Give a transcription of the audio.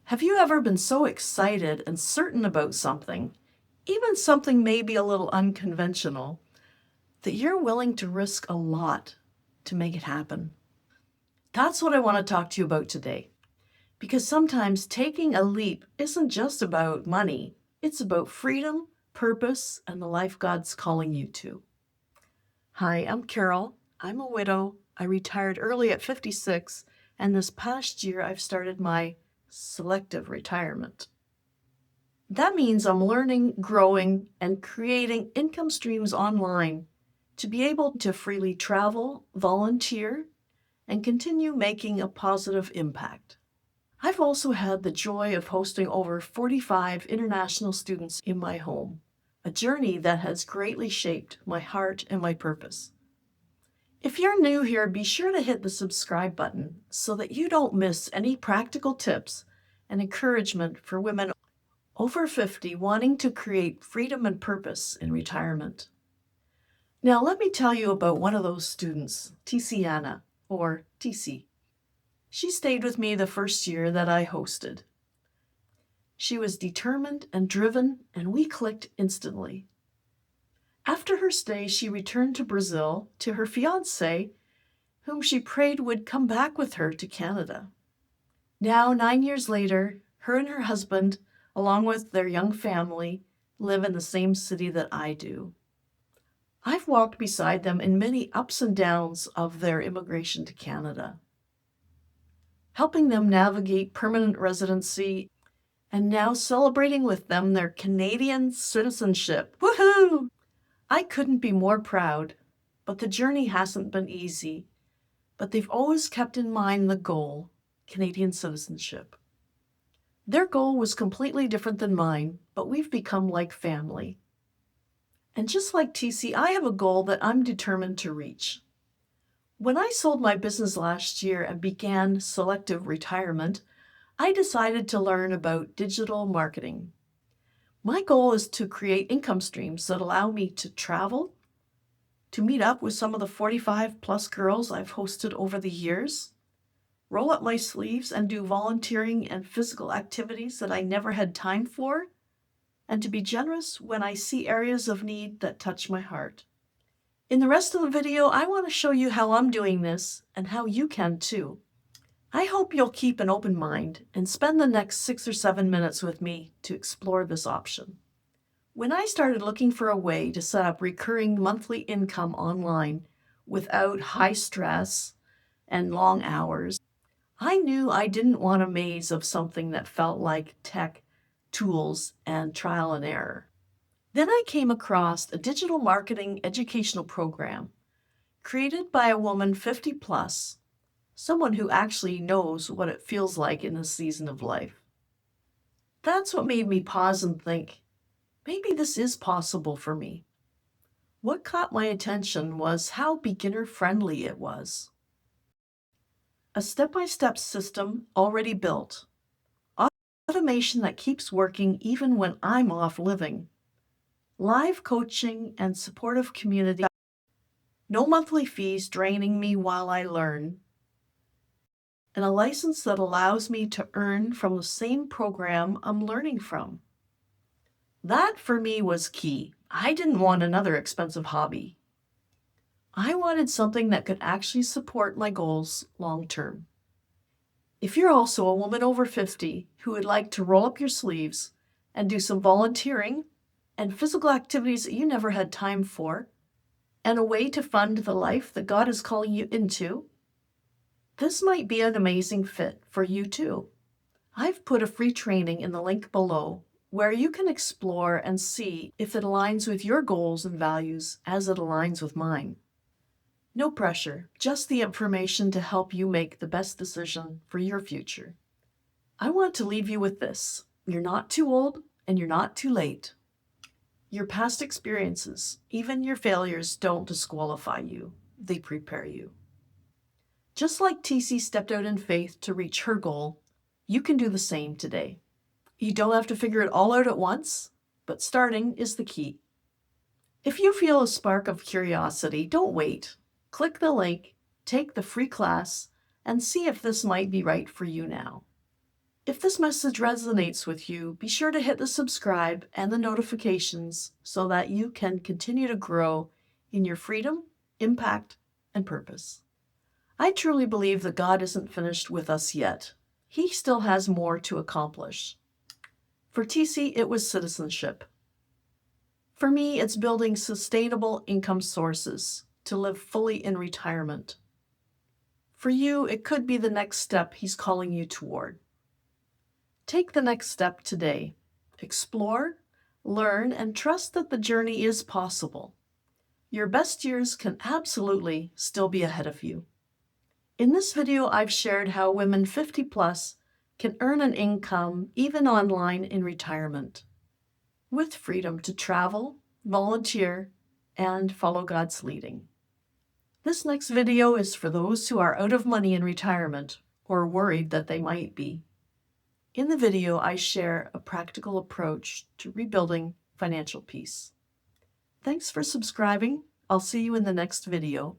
Have you ever been so excited and certain about something, even something maybe a little unconventional, that you're willing to risk a lot to make it happen? That's what I want to talk to you about today. Because sometimes taking a leap isn't just about money, it's about freedom, purpose, and the life God's calling you to. Hi, I'm Carol. I'm a widow. I retired early at 56, and this past year I've started my selective retirement. That means I'm learning, growing, and creating income streams online to be able to freely travel, volunteer, and continue making a positive impact. I've also had the joy of hosting over 45 international students in my home, a journey that has greatly shaped my heart and my purpose. If you're new here, be sure to hit the subscribe button so that you don't miss any practical tips and encouragement for women over 50 wanting to create freedom and purpose in retirement. Now, let me tell you about one of those students, Tiziana, or TC. She stayed with me the first year that I hosted. She was determined and driven, and we clicked instantly. After her stay, she returned to Brazil to her fiancé, whom she prayed would come back with her to Canada. Now, 9 years later, her and her husband, along with their young family, live in the same city that I do. I've walked beside them in many ups and downs of their immigration to Canada, helping them navigate permanent residency and now celebrating with them their Canadian citizenship. Woohoo! I couldn't be more proud, but the journey hasn't been easy. But they've always kept in mind the goal, Canadian citizenship. Their goal was completely different than mine, but we've become like family. And just like TC, I have a goal that I'm determined to reach. When I sold my business last year and began selective retirement, I decided to learn about digital marketing. My goal is to create income streams that allow me to travel, to meet up with some of the 45 plus girls I've hosted over the years, roll up my sleeves and do volunteering and physical activities that I never had time for, and to be generous when I see areas of need that touch my heart. In the rest of the video, I want to show you how I'm doing this and how you can too. I hope you'll keep an open mind and spend the next 6 or 7 minutes with me to explore this option. When I started looking for a way to set up recurring monthly income online without high stress and long hours, I knew I didn't want a maze of something that felt like tech, tools, and trial and error. Then I came across a digital marketing educational program created by a woman 50 plus, someone who actually knows what it feels like in this season of life. That's what made me pause and think, maybe this is possible for me. What caught my attention was how beginner-friendly it was. A step-by-step system already built. Automation that keeps working even when I'm off living. Live coaching and supportive community. No monthly fees draining me while I learn. And a license that allows me to earn from the same program I'm learning from. That for me was key. I didn't want another expensive hobby. I wanted something that could actually support my goals long term. If you're also a woman over 50 who would like to roll up your sleeves and do some volunteering and physical activities that you never had time for, and a way to fund the life that God is calling you into, this might be an amazing fit for you too. I've put a free training in the link below where you can explore and see if it aligns with your goals and values as it aligns with mine. No pressure, just the information to help you make the best decision for your future. I want to leave you with this. You're not too old and you're not too late. Your past experiences, even your failures, don't disqualify you. They prepare you. Just like TC stepped out in faith to reach her goal, you can do the same today. You don't have to figure it all out at once, but starting is the key. If you feel a spark of curiosity, don't wait. Click the link, take the free class, and see if this might be right for you now. If this message resonates with you, be sure to hit the subscribe and the notifications so that you can continue to grow in your freedom, impact, and purpose. I truly believe that God isn't finished with us yet. He still has more to accomplish. For TC, it was citizenship. For me, it's building sustainable income sources to live fully in retirement. For you, it could be the next step He's calling you toward. Take the next step today. Explore, learn, and trust that the journey is possible. Your best years can absolutely still be ahead of you. In this video, I've shared how women 50 plus can earn an income even online in retirement, with freedom to travel, volunteer, and follow God's leading. This next video is for those who are out of money in retirement or worried that they might be. In the video, I share a practical approach to rebuilding financial peace. Thanks for subscribing. I'll see you in the next video.